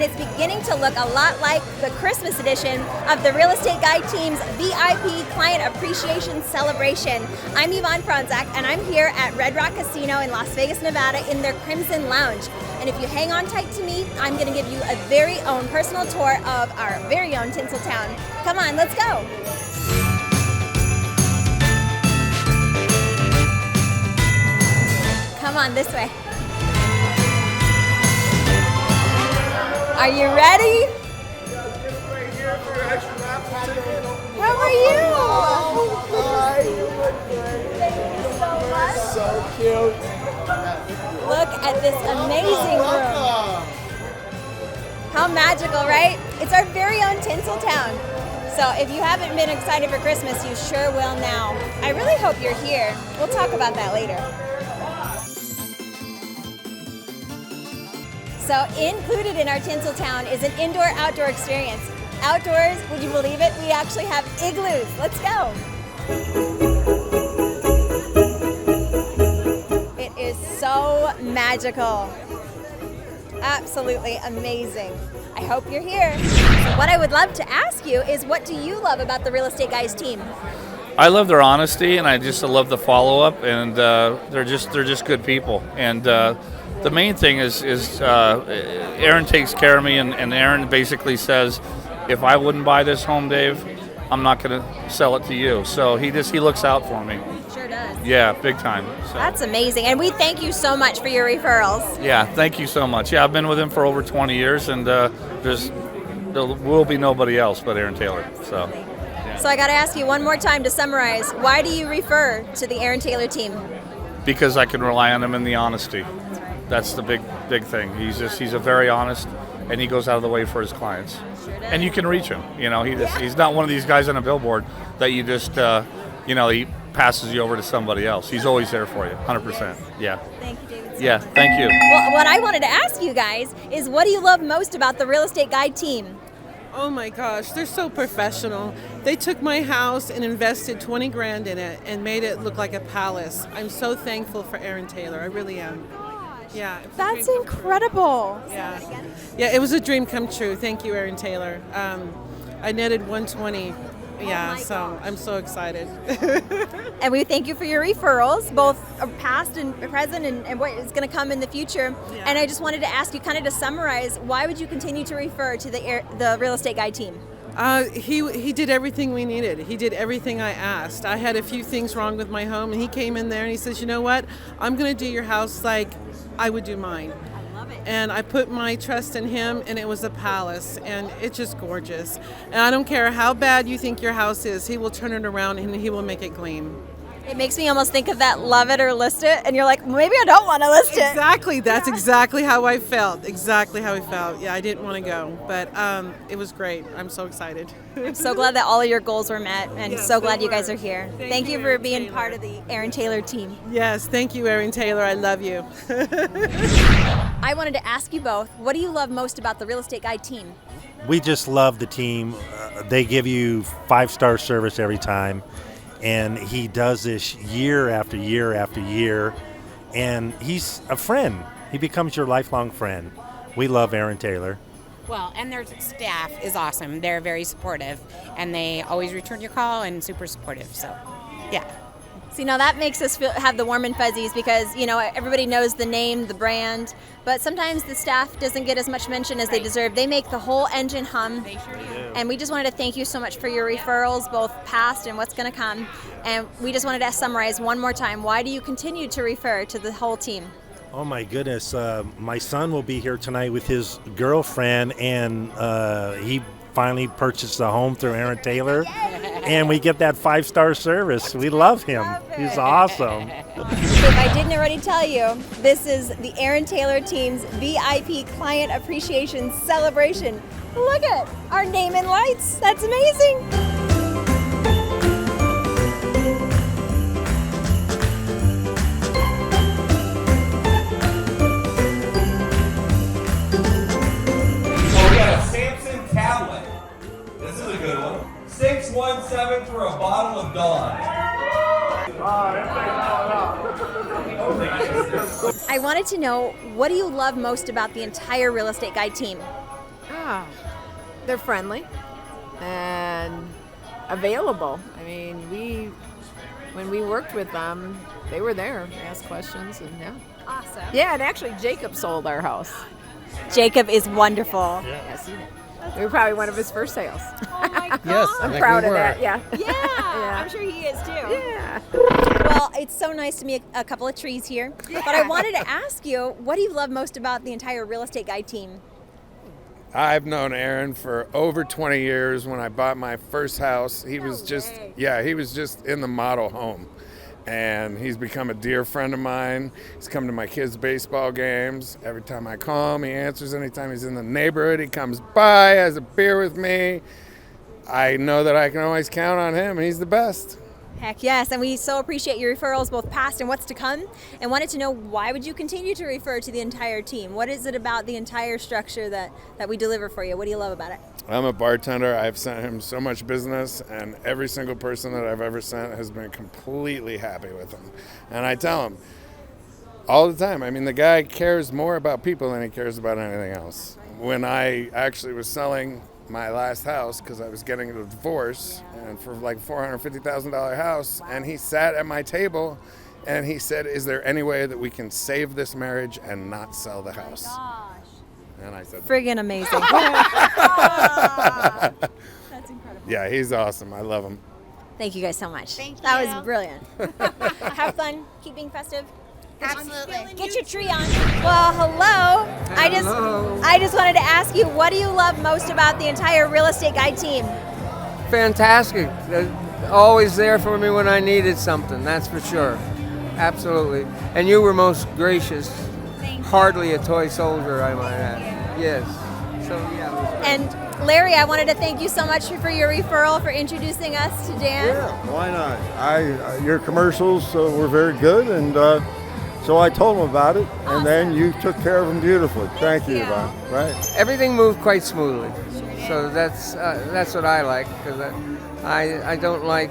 and it's beginning to look a lot like the Christmas edition of the Real Estate Guide team's VIP Client Appreciation Celebration. I'm Yvonne Franzak, and I'm here at Red Rock Casino in Las Vegas, Nevada in their Crimson Lounge. And if you hang on tight to me, I'm going to give you a very own personal tour of our very own Tinseltown. Come on, let's go. Come on, this way. Are you ready? How are you? Hi, you look great. Thank you so much. So cute. Look at this amazing room. How magical, right? It's our very own Tinseltown. So if you haven't been excited for Christmas, you sure will now. I really hope you're here. We'll talk about that later. So included in our Tinseltown is an indoor-outdoor experience. Outdoors, would you believe it? We actually have igloos. Let's go. It is so magical. Absolutely amazing. I hope you're here. So what I would love to ask you is, what do you love about the Real Estate Guys team? I love their honesty, and I just love the follow-up, and they're just good people. And the main thing is Aaron takes care of me, and Aaron basically says, if I wouldn't buy this home, Dave, I'm not going to sell it to you. So he looks out for me. Sure does. Yeah, big time. So. That's amazing, and we thank you so much for your referrals. Yeah, thank you so much. Yeah, I've been with him for over 20 years, and there will be nobody else but Aaron Taylor. So. Yeah. So I got to ask you one more time to summarize. Why do you refer to the Aaron Taylor team? Because I can rely on him in the honesty. That's the big thing. He's a very honest, and he goes out of the way for his clients. Sure does. And you can reach him. You know, he's not one of these guys on a billboard that you just, he passes you over to somebody else. He's always there for you, 100%. Yeah. Thank you, David. Yeah, thank you. Well, what I wanted to ask you guys is, what do you love most about the Real Estate Guide team? Oh my gosh, they're so professional. They took my house and invested 20 grand in it and made it look like a palace. I'm so thankful for Aaron Taylor. I really am. Yeah. That's incredible. Yeah. Yeah, it was a dream come true. Thank you, Aaron Taylor. I netted 120. Yeah, so I'm so excited. And we thank you for your referrals, both past and present, and what is going to come in the future. Yeah. And I just wanted to ask you, kind of to summarize, why would you continue to refer to the Real Estate Guide team? He did everything we needed. He did everything I asked. I had a few things wrong with my home, and he came in there and he says, you know what? I'm going to do your house like I would do mine. I love it. And I put my trust in him, and it was a palace, and it's just gorgeous. And I don't care how bad you think your house is, he will turn it around and he will make it gleam. It makes me almost think of that love it or list it, and you're like, maybe I don't want to list it. Exactly. That's exactly how I felt. Exactly how I felt. Yeah, I didn't want to go, but it was great. I'm so excited. I'm so glad that all of your goals were met, and Yes, so they glad you were. guys are here. Thank you for Aaron being Taylor. part of the Aaron Taylor team. Yes, thank you, Aaron Taylor. I love you. I wanted to ask you both, what do you love most about the Real Estate Guide team? We just love the team. They give you 5-star service every time, and he does this year after year after year, and he's a friend. He becomes your lifelong friend. We love Aaron Taylor. Well, and their staff is awesome. They're very supportive, and they always return your call and super supportive. So, yeah. See, now that makes us have the warm and fuzzies because, everybody knows the name, the brand, but sometimes the staff doesn't get as much mention as they deserve. They make the whole engine hum. They sure do. And we just wanted to thank you so much for your referrals, both past and what's going to come. And we just wanted to summarize one more time. Why do you continue to refer to the whole team? Oh my goodness, my son will be here tonight with his girlfriend, and he finally purchased a home through Aaron Taylor, and we get that 5-star service. We love him. He's awesome. If I didn't already tell you, this is the Aaron Taylor team's VIP Client Appreciation Celebration. Look at our name and lights. That's amazing. So we got a Samson tablet. This is a good one. 617 for a bottle of Dawn. I wanted to know, what do you love most about the entire Real Estate Guide team? They're friendly and available. I mean, when we worked with them, they were there, asked questions, and yeah. Awesome. Yeah, and actually Jacob sold our house. Jacob is wonderful. Yes, we were probably one of his first sales. Oh my God. Yes, I'm proud of that, yeah. Yeah, I'm sure he is too. Yeah. Well, it's so nice to meet a couple of trees here. But I wanted to ask you, what do you love most about the entire Real Estate Guide team? I've known Aaron for over 20 years. When I bought my first house, he was just in the model home. And he's become a dear friend of mine. He's come to my kids' baseball games. Every time I call him, he answers. Anytime he's in the neighborhood, he comes by, has a beer with me. I know that I can always count on him. He's the best. Heck yes, and we so appreciate your referrals, both past and what's to come, and wanted to know, why would you continue to refer to the entire team? What is it about the entire structure that we deliver for you? What do you love about it? I'm a bartender. I've sent him so much business, and every single person that I've ever sent has been completely happy with him. And I tell him all the time, I mean, the guy cares more about people than he cares about anything else. When I actually was selling my last house, because I was getting a divorce, and for like $450,000 house, and he sat at my table and he said, "Is there any way that we can save this marriage and not sell the house?" And I said, friggin' amazing. That's incredible. yeah, he's awesome. I love him. Thank you guys so much. Thank you. That was brilliant. Have fun. Keep being festive. Absolutely. Get your tree on. Well, hello. I just wanted to ask you, what do you love most about the entire Real Estate Guide team? Fantastic. They're always there for me when I needed something, that's for sure. Absolutely. And you were most gracious. Hardly a toy soldier, I might add. Yes. So, yeah. It was great. And Larry, I wanted to thank you so much for your referral, for introducing us to Dan. Yeah, why not? Your commercials were very good, and so I told him about it, and then you took care of him beautifully. Thank you, Yvonne. Right. Everything moved quite smoothly. So that's what I like, because I don't like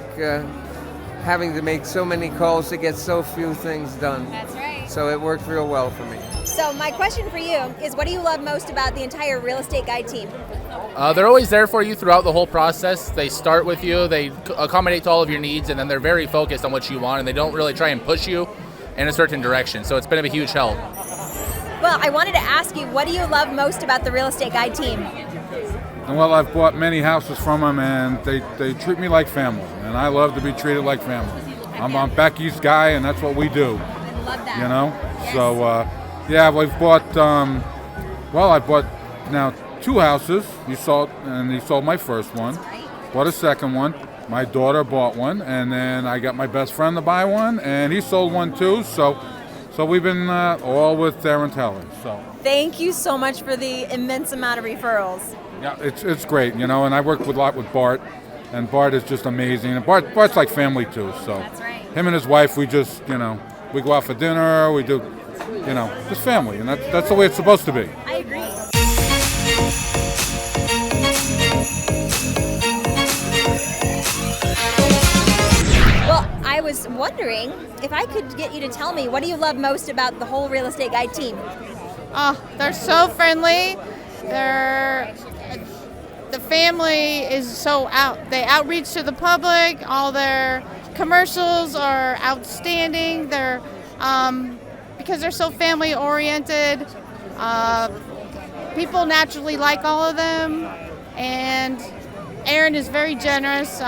having to make so many calls to get so few things done. That's right. So it worked real well for me. So my question for you is, what do you love most about the entire Real Estate Guide team? They're always there for you throughout the whole process. They start with you, they accommodate to all of your needs, and then they're very focused on what you want, and they don't really try and push you in a certain direction. So it's been a huge help. Well, I wanted to ask you, what do you love most about the Real Estate Guide team? Well, I've bought many houses from them, and they treat me like family, and I love to be treated like family. I'm a back east guy, and that's what we do. I love that. You know? Yes. So, yeah, we've bought, I bought now 2 houses. He sold my first one. Right. Bought a second one. My daughter bought one, and then I got my best friend to buy one, and he sold one too. So we've been all with Aaron Taylor. So thank you so much for the immense amount of referrals. yeah, it's great, you know. And I work a lot with Bart, and Bart is just amazing. And Bart's like family too. So That's right. Him and his wife, we just, we go out for dinner. We do, just family, and that's the way it's supposed to be. I agree. Well, I was wondering if I could get you to tell me, what do you love most about the whole Real Estate Guide team? Oh, they're so friendly. The family is so they outreach to the public. All their commercials are outstanding. They're because they're so family oriented. People naturally like all of them, and Aaron is very generous.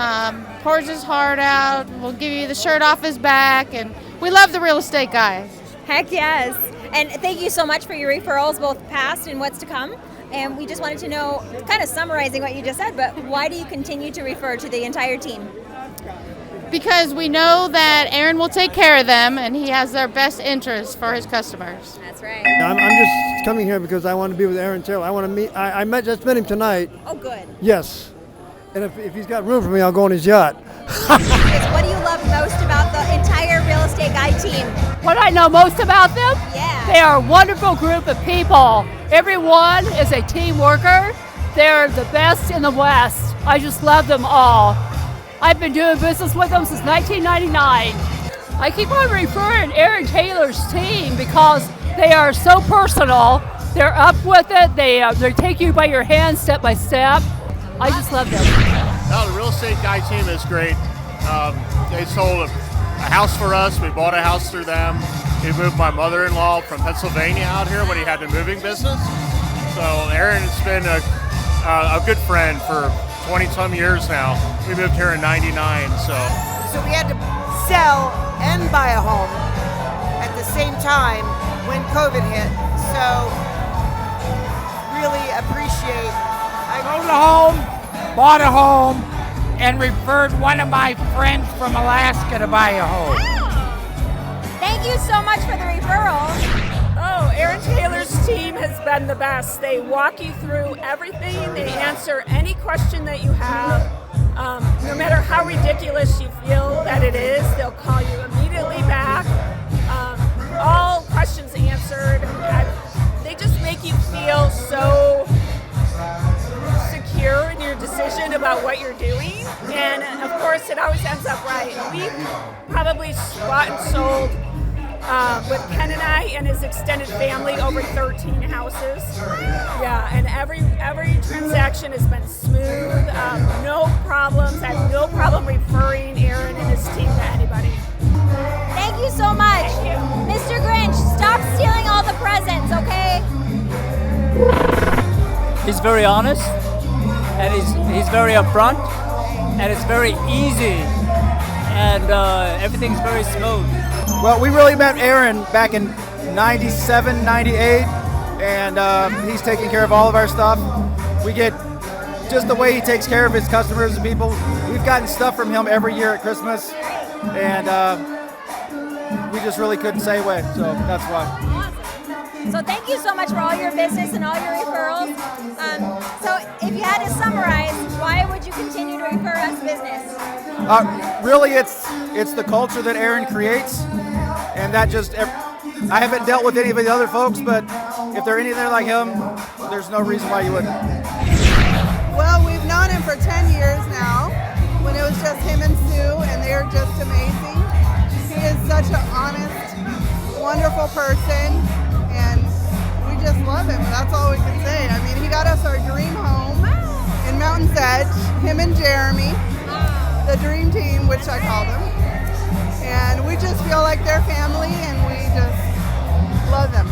Pours his heart out. Will give you the shirt off his back, and we love the Real Estate Guys. Heck yes. And thank you so much for your referrals, both past and what's to come. And we just wanted to know, kind of summarizing what you just said, but why do you continue to refer to the entire team? Because we know that Aaron will take care of them, and he has their best interest for his customers. That's right. I'm just coming here because I want to be with Aaron Taylor. I want to meet. I just met him tonight. Oh, good. Yes. And if he's got room for me, I'll go on his yacht. What do you love most about the entire Real Estate Guide team? What I know most about them? Yeah. They are a wonderful group of people. Everyone is a team worker. They're the best in the West. I just love them all. I've been doing business with them since 1999. I keep on referring Aaron Taylor's team because they are so personal They're up with it. They take you by your hand step by step. I just love them. No, the real estate guy team is great. They sold a house for us. We bought a house through them. We moved my mother-in-law from Pennsylvania out here when he had the moving business. So Aaron has been a good friend for 20-some years now. We moved here in '99, so we had to sell and buy a home at the same time when COVID hit. So really appreciate. Sold a home, bought a home, and referred one of my friends from Alaska to buy a home. Thank you so much for the referral. Oh, Aaron Taylor's team has been the best. They walk you through everything. They answer any question that you have. No matter how ridiculous you feel that it is, they'll call you immediately back. All questions answered. They just make you feel so secure in your decision about what you're doing. And of course, it always ends up right. We probably bought and sold with Ken and I and his extended family over 13 houses. Yeah, and every transaction has been smooth. No problems. I have no problem referring Aaron and his team to anybody. Thank you so much. Mr. Grinch, stop stealing all the presents, okay? He's very honest, and he's very upfront, and it's very easy, and everything's very smooth. Well, we really met Aaron back in '97, '98, and he's taking care of all of our stuff. We get just the way he takes care of his customers and people. We've gotten stuff from him every year at Christmas, and we just really couldn't say away, so that's why. So thank you so much for all your business and all your referrals. So if you had to summarize, why would you continue to refer us business? Really, it's the culture that Aaron creates, and that just, I haven't dealt with any of the other folks, but if they're anything like him, there's no reason why you wouldn't. Well, we've known him for 10 years now, when it was just him and Sue, and they're just amazing. He is such an honest, wonderful person, and we just love him. That's all we can say. I mean, he got us our dream home in Mountain's Edge, him and Jeremy, the dream team, which I call them. And we just feel like they're family, and we just love them.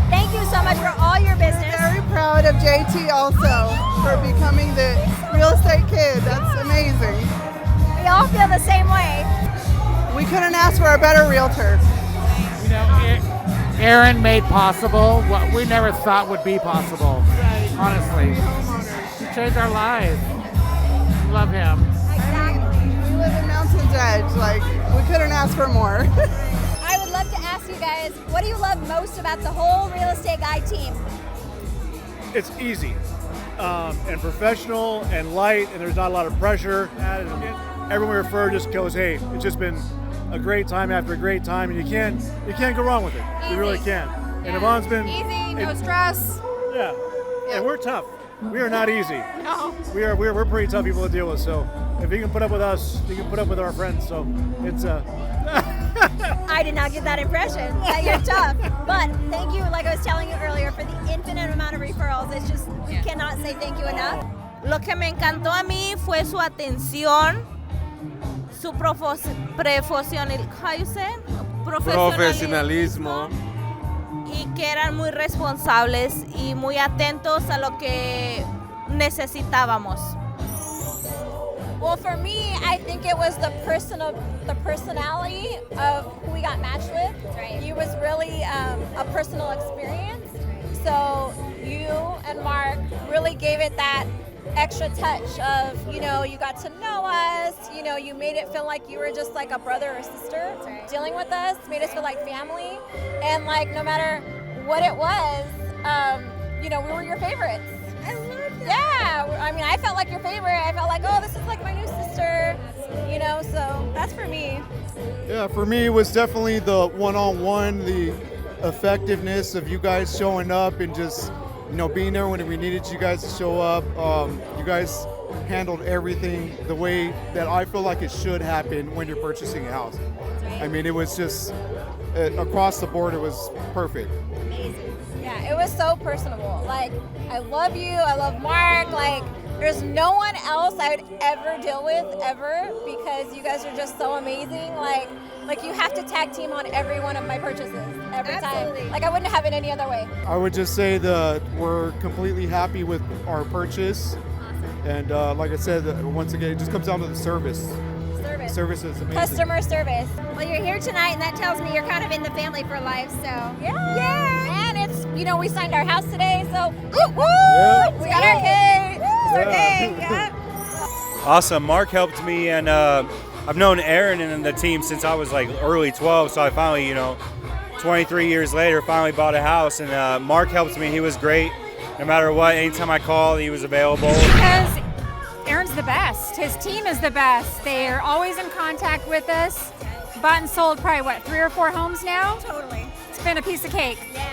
Thank you so much for all your business. Very proud of JT also for becoming the real estate kid. That's amazing. We all feel the same way. We couldn't ask for a better realtor. You know, Aaron made possible what we never thought would be possible. Honestly, he changed our lives. We love him. Exactly. We live in Mountain's Edge. Like, we couldn't ask for more. I would love to ask you guys, what do you love most about the whole Real Estate Guy team? It's easy and professional and light, and there's not a lot of pressure. Everyone we refer just goes, hey, it's just been a great time after a great time, and you can't go wrong with it. Easy. You really can't. Yeah. And Yvonne's been easy, no stress. Yeah. And we're tough. We are not easy. No. We're pretty tough people to deal with. So if you can put up with us, you can put up with our friends. So it's I did not get that impression that you're tough. But thank you, like I was telling you earlier, for the infinite amount of referrals. It's just, you cannot say thank you enough. Lo que me encantó a mí fue su atención, su profesionalismo y que eran muy responsables y muy atentos a lo que necesitábamos. Well, for me, I think it was the personality of who we got matched with. Right. It was really a personal experience. So you and Mark really gave it that extra touch of, you got to know us, you made it feel like you were just like a brother or sister dealing with us, made us feel like family. And like, no matter what it was, we were your favorites. I love that. Yeah, I mean, I felt like your favorite. I felt like, oh, this is like my new sister, so that's for me. Yeah, for me, it was definitely the one-on-one, the effectiveness of you guys showing up and just, being there when we needed you guys to show up. You guys handled everything the way that I feel like it should happen when you're purchasing a house. I mean, it was just across the board, it was perfect. Amazing. Yeah, it was so personable. Like, I love you. I love Mark. Like, there's no one else I would ever deal with ever because you guys are just so amazing. Like you have to tag team on every one of my purchases every time. Like, I wouldn't have it any other way. I would just say that we're completely happy with our purchase. And like I said, once again, it just comes down to the service. Service is amazing. Customer service. Well, you're here tonight, and that tells me you're kind of in the family for life. So yeah. And it's, we signed our house today, so woo! We got our key. It's our day. Yeah. Awesome. Mark helped me, and I've known Aaron and the team since I was like early 12. So I finally, 23 years later, finally bought a house, and Mark helped me. He was great. No matter what, anytime I called, he was available. Because Aaron's the best. His team is the best. They're always in contact with us. Bought and sold probably, 3 or 4 homes now? Totally. It's been a piece of cake. Yeah.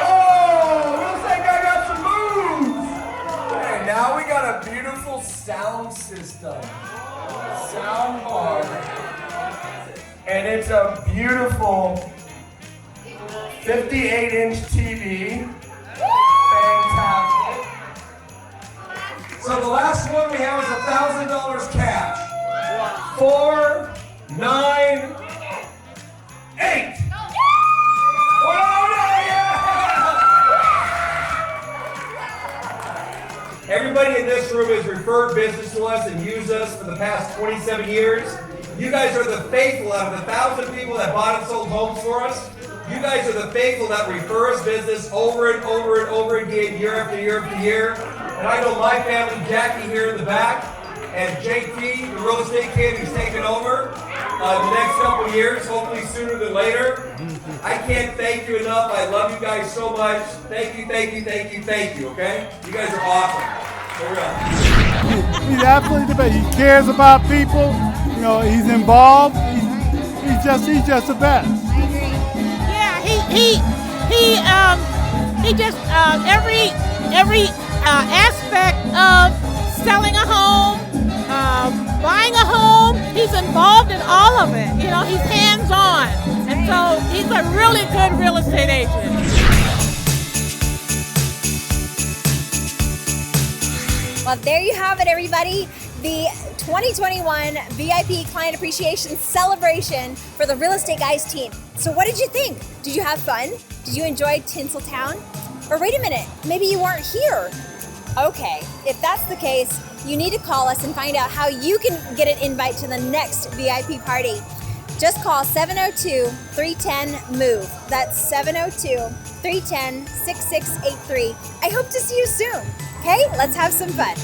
Oh, looks like I got some moves. Okay, now we got a beautiful sound system. Sound bar. And it's a beautiful 58-inch TV. Fantastic. So the last one we have is $1,000 cash. 4, 9, 8. Everybody in this room has referred business to us and used us for the past 27 years. You guys are the faithful out of the 1,000 people that bought and sold homes for us. You guys are the faithful that refer us business over and over and over again, year after year after year. And I know my family, Jackie here in the back, and JT, the real estate kid who's taken over the next couple of years, hopefully sooner than later. I can't thank you enough. I love you guys so much. Thank you, thank you, thank you, thank you, okay? You guys are awesome. For real. He's absolutely the best. He cares about people. He's involved. He's just the best. He just every aspect of selling a home, buying a home, he's involved in all of it. He's hands-on, and so he's a really good real estate agent. Well, there you have it, everybody. The 2021 VIP Client Appreciation Celebration for the Real Estate Guys team. So what did you think? Did you have fun? Did you enjoy Tinseltown? Or wait a minute, maybe you weren't here. Okay, if that's the case, you need to call us and find out how you can get an invite to the next VIP party. Just call 702-310-MOVE. That's 702-310-6683. I hope to see you soon. Okay, let's have some fun.